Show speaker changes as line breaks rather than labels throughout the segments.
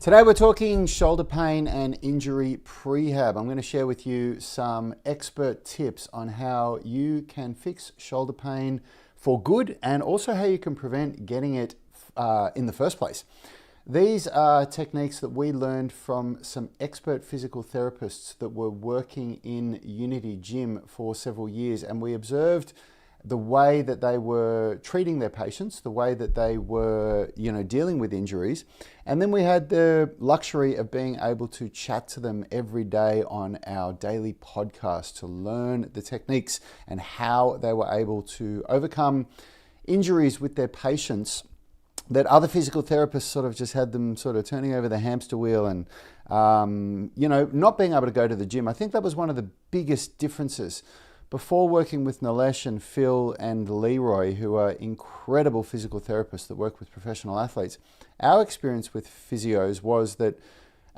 Today we're talking shoulder pain and injury prehab. I'm going to share with you some expert tips on how you can fix shoulder pain for good and also how you can prevent getting it in the first place. These are techniques that we learned from some expert physical therapists that were working in Unity Gym for several years, and we observed the way that they were treating their patients, the way that they were, dealing with injuries. And then we had the luxury of being able to chat to them every day on our daily podcast to learn the techniques and how they were able to overcome injuries with their patients that other physical therapists sort of just had them sort of turning over the hamster wheel and, not being able to go to the gym. I think that was one of the biggest differences. Before working with Nilesh and Phil and Leroy, who are incredible physical therapists that work with professional athletes, our experience with physios was that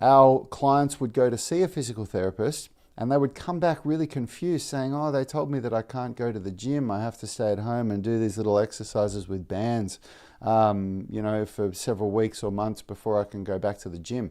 our clients would go to see a physical therapist and they would come back really confused saying, oh, they told me that I can't go to the gym. I have to stay at home and do these little exercises with bands, for several weeks or months before I can go back to the gym.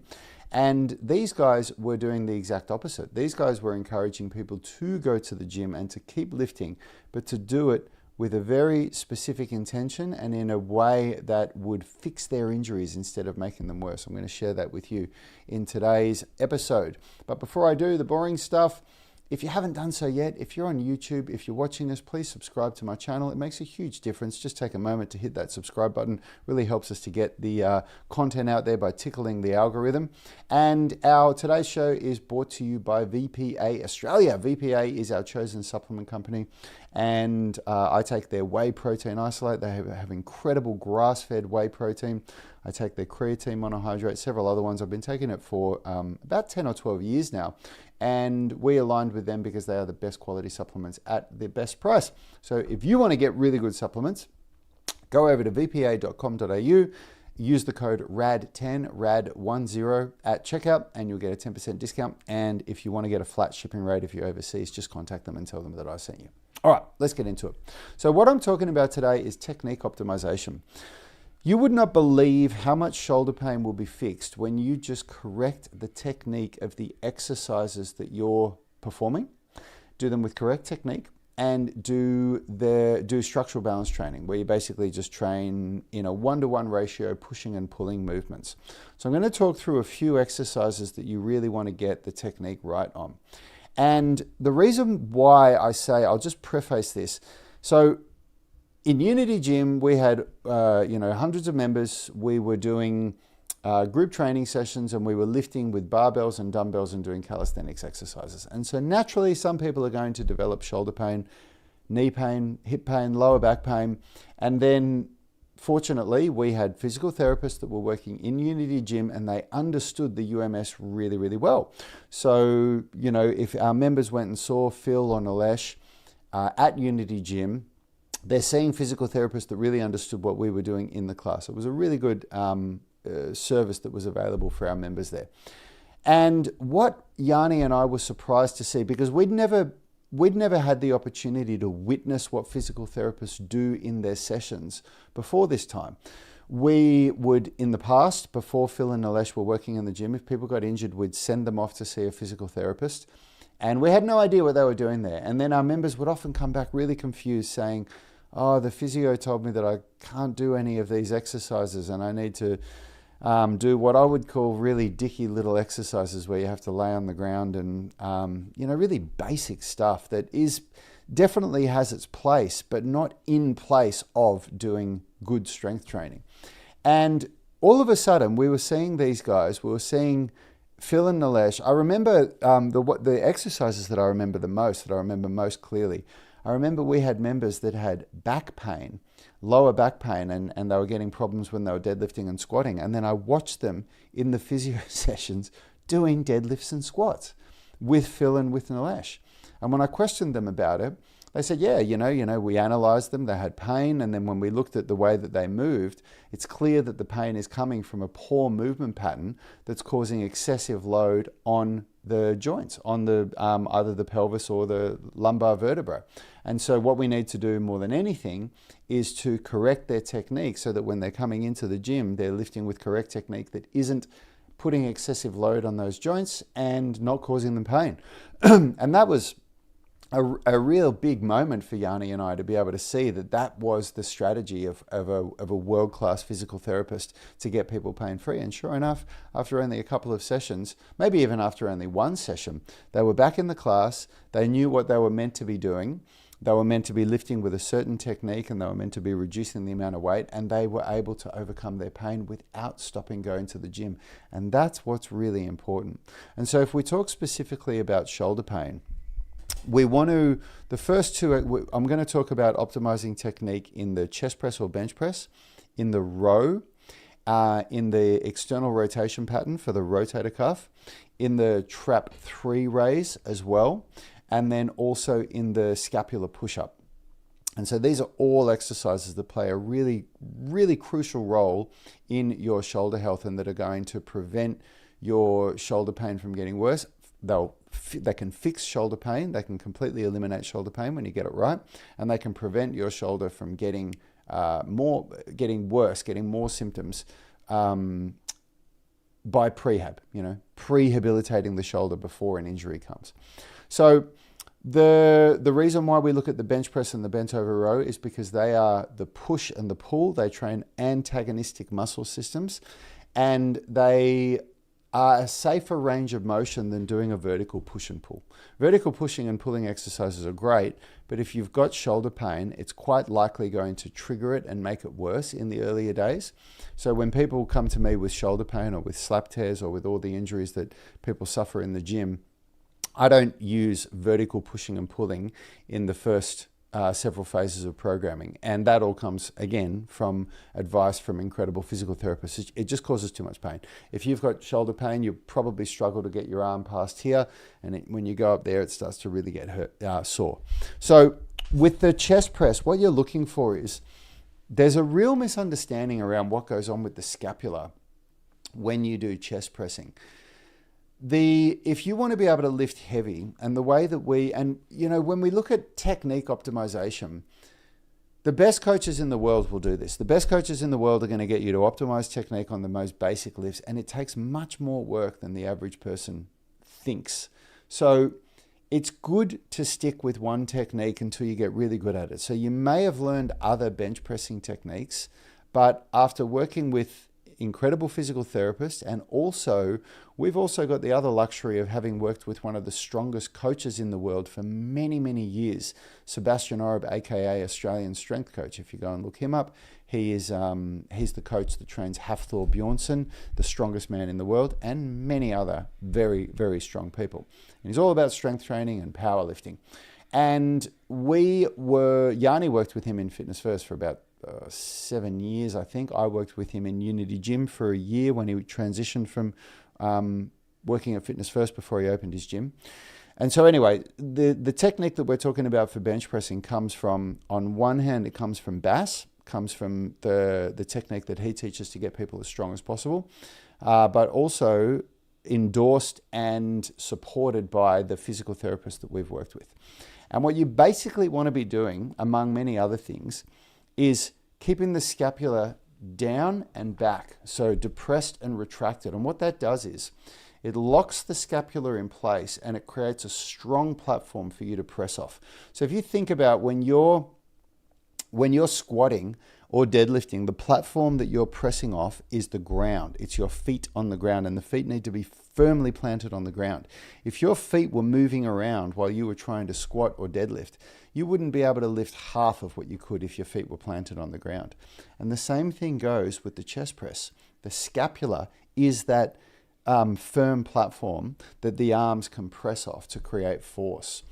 And these guys were doing the exact opposite. These guys were encouraging people to go to the gym and to keep lifting, but to do it with a very specific intention and in a way that would fix their injuries instead of making them worse. I'm going to share that with you in today's episode. But before I do the boring stuff, if you haven't done so yet, if you're on YouTube, if you're watching this, please subscribe to my channel. It makes a huge difference. Just take a moment to hit that subscribe button. Really helps us to get the content out there by tickling the algorithm. And our today's show is brought to you by VPA Australia. VPA is our chosen supplement company. And I take their whey protein isolate. They have incredible grass-fed whey protein. I take their creatine monohydrate, several other ones. I've been taking it for about 10 or 12 years now. And we aligned with them because they are the best quality supplements at the best price. So if you want to get really good supplements, go over to vpa.com.au, use the code RAD10, RAD10 at checkout, and you'll get a 10% discount. And if you want to get a flat shipping rate if you're overseas, just contact them and tell them that I sent you. All right, let's get into it. So what I'm talking about today is technique optimization. You would not believe how much shoulder pain will be fixed when you just correct the technique of the exercises that you're performing, do them with correct technique, and do structural balance training, where you basically just train in a 1-to-1 ratio, pushing and pulling movements. So I'm going to talk through a few exercises that you really want to get the technique right on. And the reason why I say, I'll just preface this. So in Unity Gym, we had hundreds of members. We were doing group training sessions, and we were lifting with barbells and dumbbells and doing calisthenics exercises. And so naturally, some people are going to develop shoulder pain, knee pain, hip pain, lower back pain. And then fortunately, we had physical therapists that were working in Unity Gym, and they understood the UMS really, really well. So, if our members went and saw Phil or Nilesh at Unity Gym, they're seeing physical therapists that really understood what we were doing in the class. It was a really good service that was available for our members there. And what Yanni and I were surprised to see, because we'd never had the opportunity to witness what physical therapists do in their sessions before this time. We would, in the past, before Phil and Nilesh were working in the gym, if people got injured, we'd send them off to see a physical therapist. And we had no idea what they were doing there. And then our members would often come back really confused saying, oh, the physio told me that I can't do any of these exercises and I need to do what I would call really dicky little exercises where you have to lay on the ground and, really basic stuff that definitely has its place, but not in place of doing good strength training. And all of a sudden, we were seeing these guys, we were seeing Phil and Nilesh. I remember the exercises that I remember most clearly. I remember we had members that had back pain, lower back pain, and they were getting problems when they were deadlifting and squatting. And then I watched them in the physio sessions doing deadlifts and squats with Phil and with Nilesh. And when I questioned them about it, they said, yeah, we analyzed them, they had pain, and then when we looked at the way that they moved, it's clear that the pain is coming from a poor movement pattern that's causing excessive load on the joints, on the either the pelvis or the lumbar vertebra. And so what we need to do more than anything is to correct their technique so that when they're coming into the gym, they're lifting with correct technique that isn't putting excessive load on those joints and not causing them pain. And that was a real big moment for Yanni and I to be able to see that that was the strategy of a world-class physical therapist to get people pain-free. And sure enough, after only a couple of sessions, maybe even after only one session, they were back in the class, they knew what they were meant to be doing, they were meant to be lifting with a certain technique, and they were meant to be reducing the amount of weight, and they were able to overcome their pain without stopping going to the gym. And that's what's really important. And so if we talk specifically about shoulder pain, we want to, the first two, I'm going to talk about optimizing technique in the chest press or bench press, in the row, in the external rotation pattern for the rotator cuff, in the trap 3 raise as well, and then also in the scapular push-up. And so these are all exercises that play a really, really crucial role in your shoulder health and that are going to prevent your shoulder pain from getting worse. They can fix shoulder pain, they can completely eliminate shoulder pain when you get it right, and they can prevent your shoulder from getting worse, getting more symptoms by prehab, prehabilitating the shoulder before an injury comes. So the reason why we look at the bench press and the bent over row is because they are the push and the pull. They train antagonistic muscle systems, and they are a safer range of motion than doing a vertical push and pull. Vertical pushing and pulling exercises are great, but if you've got shoulder pain, it's quite likely going to trigger it and make it worse in the earlier days. So when people come to me with shoulder pain or with slap tears or with all the injuries that people suffer in the gym, I don't use vertical pushing and pulling in the first several phases of programming. And that all comes, again, from advice from incredible physical therapists. It just causes too much pain. If you've got shoulder pain, you probably struggle to get your arm past here. And when you go up there, it starts to really get sore. So with the chest press, what you're looking for is, there's a real misunderstanding around what goes on with the scapula when you do chest pressing. If you want to be able to lift heavy, and the way that when we look at technique optimization, the best coaches in the world will do this. The best coaches in the world are going to get you to optimize technique on the most basic lifts, and it takes much more work than the average person thinks. So it's good to stick with one technique until you get really good at it. So you may have learned other bench pressing techniques, but after working with incredible physical therapist, and we've also got the other luxury of having worked with one of the strongest coaches in the world for many, many years, Sebastian Oreb, aka Australian strength coach. If you go and look him up, he's the coach that trains Hafthor Bjornsson, the strongest man in the world, and many other very, very strong people. And he's all about strength training and powerlifting. And Yanni worked with him in Fitness First for about 7 years, I think. I worked with him in Unity Gym for a year when he transitioned from working at Fitness First before he opened his gym. And so anyway, the technique that we're talking about for bench pressing comes from, on one hand, it comes from Bass, comes from the technique that he teaches to get people as strong as possible, but also endorsed and supported by the physical therapist that we've worked with. And what you basically want to be doing, among many other things, is keeping the scapula down and back, so depressed and retracted. And what that does is it locks the scapula in place and it creates a strong platform for you to press off. So if you think about when you're squatting or deadlifting, the platform that you're pressing off is the ground. It's your feet on the ground, and the feet need to be firmly planted on the ground. If your feet were moving around while you were trying to squat or deadlift, you wouldn't be able to lift half of what you could if your feet were planted on the ground. And the same thing goes with the chest press. The scapula is that firm platform that the arms can press off to create force.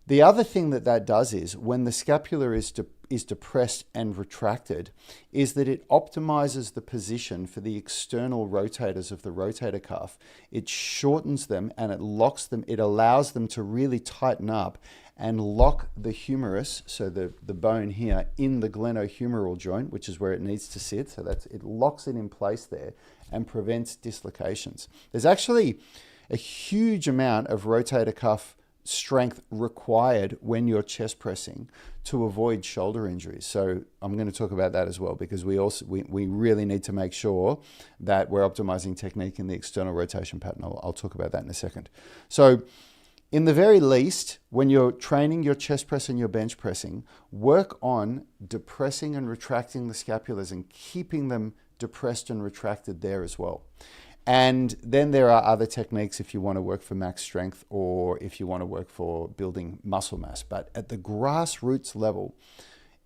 The other thing that does is, when the scapula is depressed and retracted, is that it optimizes the position for the external rotators of the rotator cuff. It shortens them and it locks them. It allows them to really tighten up and lock the humerus, so the bone here, in the glenohumeral joint, which is where it needs to sit. So it locks it in place there and prevents dislocations. There's actually a huge amount of rotator cuff strength required when you're chest pressing to avoid shoulder injuries. So I'm going to talk about that as well, because we really need to make sure that we're optimizing technique in the external rotation pattern. I'll talk about that in a second. So in the very least, when you're training your chest press and your bench pressing, work on depressing and retracting the scapulas and keeping them depressed and retracted there as well. And then there are other techniques if you want to work for max strength or if you want to work for building muscle mass. But at the grassroots level,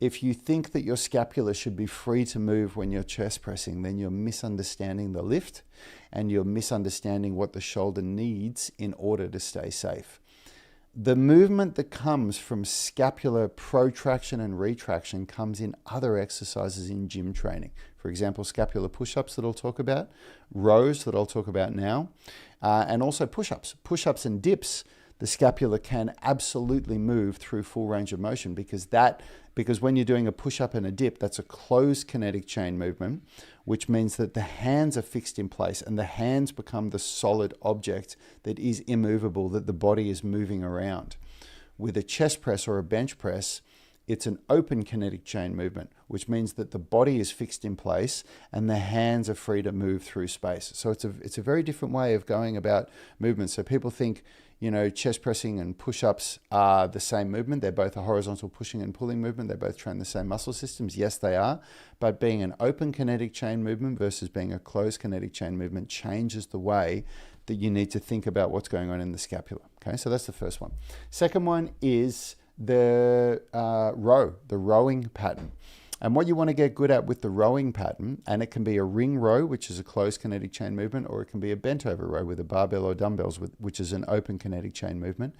if you think that your scapula should be free to move when you're chest pressing, then you're misunderstanding the lift and you're misunderstanding what the shoulder needs in order to stay safe. The movement that comes from scapular protraction and retraction comes in other exercises in gym training. For example, scapular push-ups that I'll talk about, rows that I'll talk about now, and also push-ups. Push-ups and dips, the scapula can absolutely move through full range of motion because when you're doing a push-up and a dip, that's a closed kinetic chain movement, which means that the hands are fixed in place and the hands become the solid object that is immovable, that the body is moving around. With a chest press or a bench press, it's an open kinetic chain movement, which means that the body is fixed in place and the hands are free to move through space. So it's a very different way of going about movement. So people think, chest pressing and push-ups are the same movement. They're both a horizontal pushing and pulling movement. They both train the same muscle systems. Yes, they are. But being an open kinetic chain movement versus being a closed kinetic chain movement changes the way that you need to think about what's going on in the scapula. Okay, so that's the first one. Second one is the rowing pattern. And what you want to get good at with the rowing pattern, and it can be a ring row, which is a closed kinetic chain movement, or it can be a bent over row with a barbell or dumbbells, which is an open kinetic chain movement,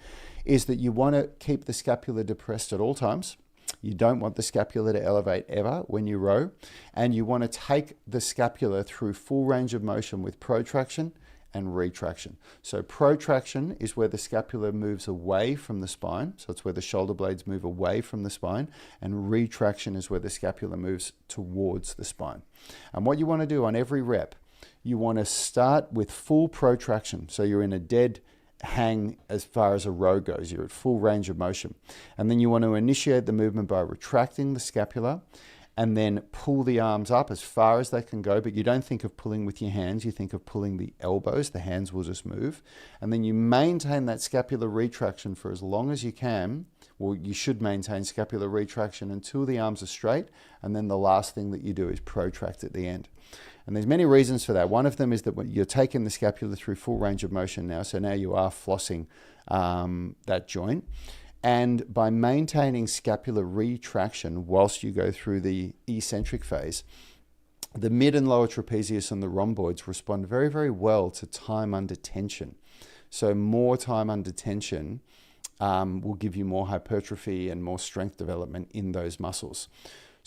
is that you want to keep the scapula depressed at all times. You don't want the scapula to elevate ever when you row, and you want to take the scapula through full range of motion with protraction and retraction. So protraction is where the scapula moves away from the spine. So it's where the shoulder blades move away from the spine. And retraction is where the scapula moves towards the spine. And what you want to do on every rep, you want to start with full protraction. So you're in a dead hang as far as a row goes. You're at full range of motion. And then you want to initiate the movement by retracting the scapula and then pull the arms up as far as they can go, but you don't think of pulling with your hands, you think of pulling the elbows, the hands will just move. And then you maintain that scapular retraction for as long as you can. Well, you should maintain scapular retraction until the arms are straight, and then the last thing that you do is protract at the end. And there's many reasons for that. One of them is that when you're taking the scapula through full range of motion now, so now you are flossing that joint. And by maintaining scapular retraction whilst you go through the eccentric phase, the mid and lower trapezius and the rhomboids respond very, very well to time under tension. So more time under tension will give you more hypertrophy and more strength development in those muscles.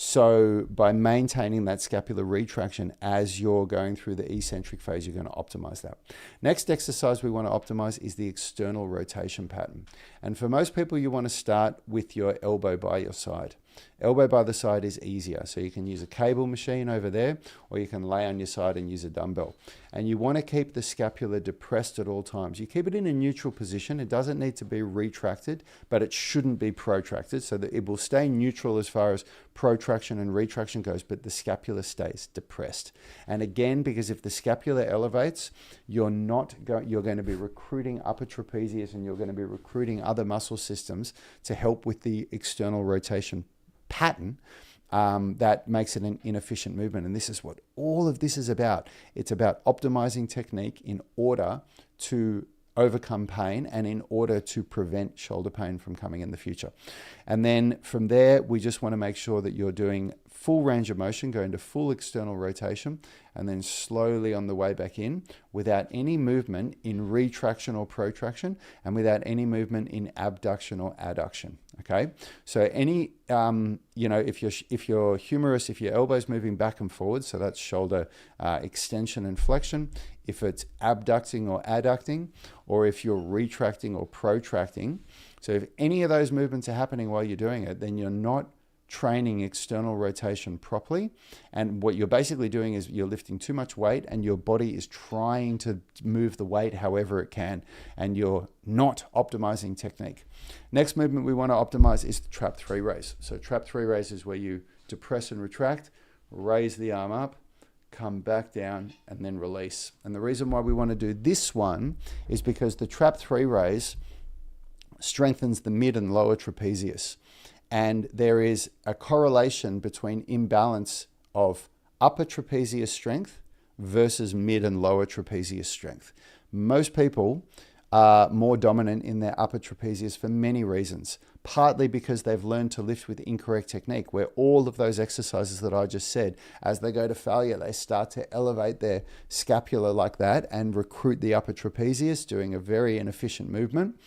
So by maintaining that scapular retraction as you're going through the eccentric phase, you're going to optimize that. Next exercise we want to optimize is the external rotation pattern. And for most people, you want to start with your elbow by your side. Elbow by the side is easier. So you can use a cable machine over there, or you can lay on your side and use a dumbbell. And you want to keep the scapula depressed at all times. You keep it in a neutral position. It doesn't need to be retracted, but it shouldn't be protracted, so that it will stay neutral as far as protraction and retraction goes, but the scapula stays depressed. And again, because if the scapula elevates, you're going to be recruiting upper trapezius and you're going to be recruiting other muscle systems to help with the external rotation pattern that makes it an inefficient movement. And this is what all of this is about. It's about optimizing technique in order to overcome pain and in order to prevent shoulder pain from coming in the future. And then from there, we just want to make sure that you're doing full range of motion, going to full external rotation, and then slowly on the way back in without any movement in retraction or protraction and without any movement in abduction or adduction. Okay, so any, if your humerus, if your elbow's moving back and forward, so that's shoulder extension and flexion, if it's abducting or adducting, or if you're retracting or protracting, so if any of those movements are happening while you're doing it, then you're not training external rotation properly. And what you're basically doing is you're lifting too much weight and your body is trying to move the weight however it can, and you're not optimizing technique. Next movement we want to optimize is the trap 3 raise. So trap 3 raise is where you depress and retract, raise the arm up, come back down, and then release. And the reason why we want to do this one is because the trap 3 raise strengthens the mid and lower trapezius. And there is a correlation between imbalance of upper trapezius strength versus mid and lower trapezius strength. Most people are more dominant in their upper trapezius for many reasons. Partly because they've learned to lift with incorrect technique, where all of those exercises that I just said, as they go to failure, they start to elevate their scapula like that and recruit the upper trapezius, doing a very inefficient movement.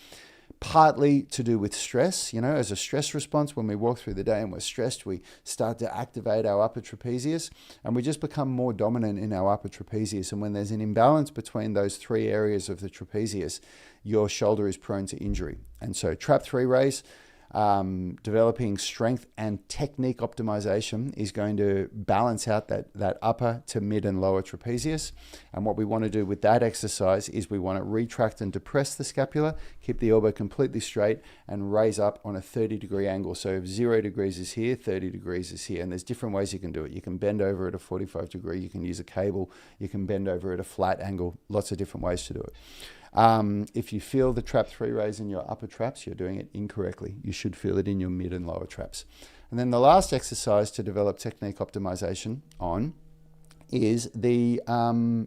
Partly to do with stress, as a stress response, when we walk through the day and we're stressed, we start to activate our upper trapezius and we just become more dominant in our upper trapezius. And when there's an imbalance between those 3 areas of the trapezius, your shoulder is prone to injury. And so trap 3 raise, developing strength and technique optimization is going to balance out that upper to mid and lower trapezius. And what we want to do with that exercise is we want to retract and depress the scapula, keep the elbow completely straight, and raise up on a 30-degree angle. So if 0 degrees is here, 30 degrees is here. And there's different ways you can do it. You can bend over at a 45 degree, you can use a cable, you can bend over at a flat angle, lots of different ways to do it. If you feel the trap 3 raise in your upper traps, you're doing it incorrectly. You should feel it in your mid and lower traps. And then the last exercise to develop technique optimization on is the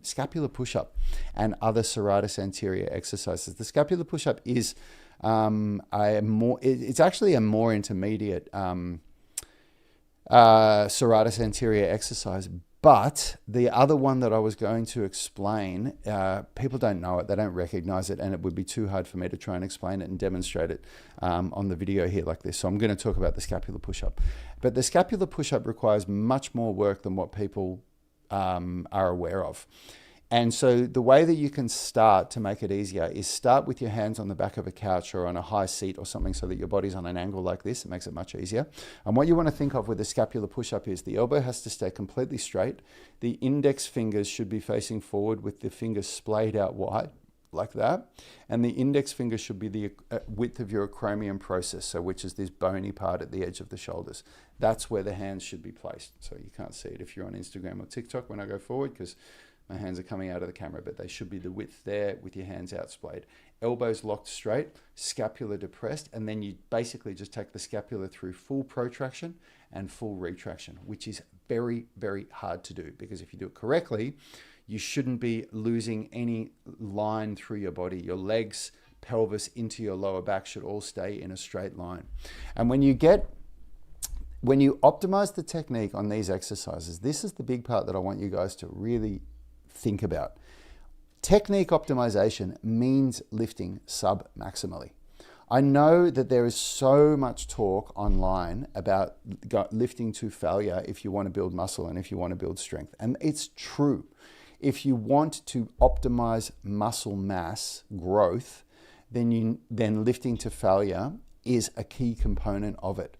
scapular push-up and other serratus anterior exercises. The scapular push-up is it's actually a more intermediate serratus anterior exercise. But the other one that I was going to explain, people don't know it, they don't recognize it, and it would be too hard for me to try and explain it and demonstrate it on the video here like this. So I'm going to talk about the scapular push-up. But the scapular push-up requires much more work than what people are aware of. And so the way that you can start to make it easier is start with your hands on the back of a couch or on a high seat or something so that your body's on an angle like this. It makes it much easier. And what you want to think of with the scapular push-up is the elbow has to stay completely straight. The index fingers should be facing forward with the fingers splayed out wide like that. And the index finger should be the width of your acromion process, so which is this bony part at the edge of the shoulders. That's where the hands should be placed. So you can't see it if you're on Instagram or TikTok when I go forward because my hands are coming out of the camera, but they should be the width there with your hands out splayed. Elbows locked straight, scapula depressed, and then you basically just take the scapula through full protraction and full retraction, which is very, very hard to do because if you do it correctly, you shouldn't be losing any line through your body. Your legs, pelvis, into your lower back should all stay in a straight line. And when you optimize the technique on these exercises, this is the big part that I want you guys to really think about. Technique optimization means lifting sub-maximally. I know that there is so much talk online about lifting to failure if you want to build muscle and if you want to build strength. And it's true. If you want to optimize muscle mass growth, then lifting to failure is a key component of it.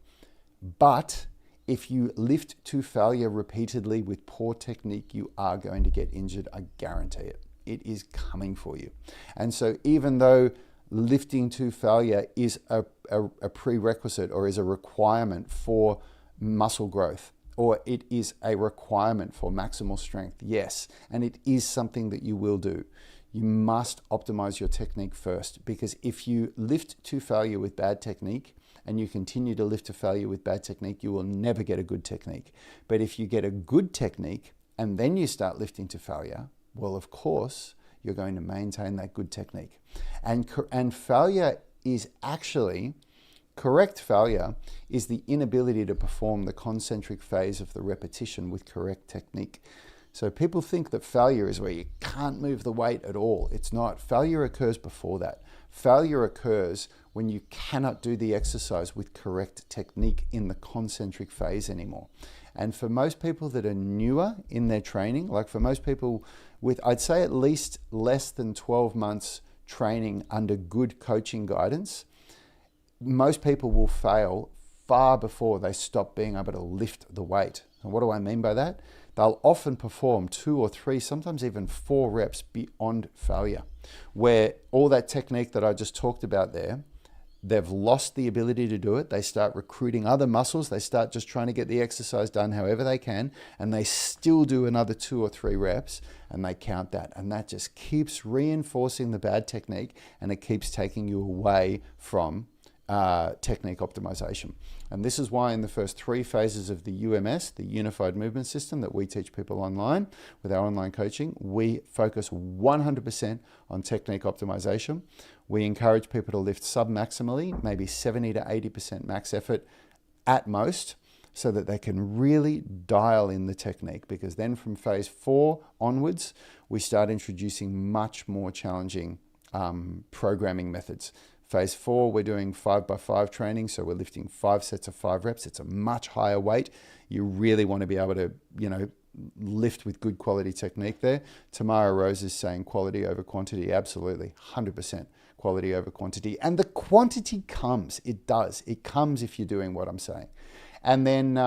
But if you lift to failure repeatedly with poor technique, you are going to get injured. I guarantee it. It is coming for you. And so even though lifting to failure is a prerequisite or is a requirement for muscle growth, or it is a requirement for maximal strength, yes, and it is something that you will do, you must optimize your technique first, because if you lift to failure with bad technique, and you continue to lift to failure with bad technique, you will never get a good technique. But if you get a good technique and then you start lifting to failure, well, of course, you're going to maintain that good technique. And failure is actually, correct failure is the inability to perform the concentric phase of the repetition with correct technique. So people think that failure is where you can't move the weight at all. It's not. Failure occurs before that. Failure occurs when you cannot do the exercise with correct technique in the concentric phase anymore. And for most people that are newer in their training, like for most people with, I'd say at least less than 12 months training under good coaching guidance, most people will fail far before they stop being able to lift the weight. And what do I mean by that? They'll often perform 2 or 3, sometimes even 4 reps beyond failure, where all that technique that I just talked about there, they've lost the ability to do it. They start recruiting other muscles. They start just trying to get the exercise done however they can, and they still do another 2 or 3 reps, and they count that. And that just keeps reinforcing the bad technique, and it keeps taking you away from technique optimization. And this is why in the first 3 phases of the UMS, the Unified Movement System that we teach people online with our online coaching, we focus 100% on technique optimization. We encourage people to lift sub-maximally, maybe 70 to 80% max effort at most, so that they can really dial in the technique, because then from phase 4 onwards, we start introducing much more challenging programming methods. Phase 4, we're doing 5x5 training, so we're lifting 5 sets of 5 reps. It's a much higher weight. You really want to be able to, lift with good quality technique there. Tamara Rose is saying quality over quantity. Absolutely, 100% quality over quantity. And the quantity comes. It does. It comes if you're doing what I'm saying. And then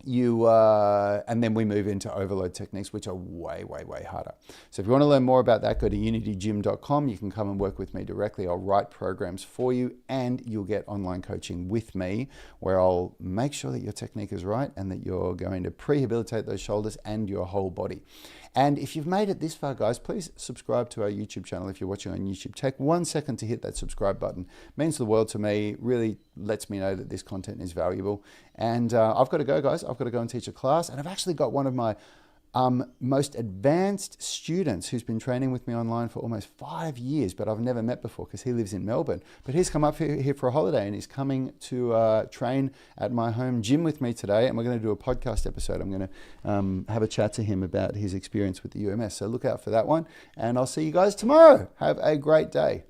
and then we move into overload techniques, which are way, way, way harder. So if you want to learn more about that, go to unitygym.com. You can come and work with me directly. I'll write programs for you, and you'll get online coaching with me, where I'll make sure that your technique is right and that you're going to prehabilitate those shoulders and your whole body. And if you've made it this far, guys, please subscribe to our YouTube channel if you're watching on YouTube. Take 1 second to hit that subscribe button. It means the world to me, really lets me know that this content is valuable. And I've got to go, guys. I've got to go and teach a class. And I've actually got one of my most advanced students who's been training with me online for almost 5 years, but I've never met before because he lives in Melbourne. But he's come up here for a holiday, and he's coming to train at my home gym with me today, and we're going to do a podcast episode. I'm going to have a chat to him about his experience with the UMS. So look out for that one, and I'll see you guys tomorrow. Have a great day.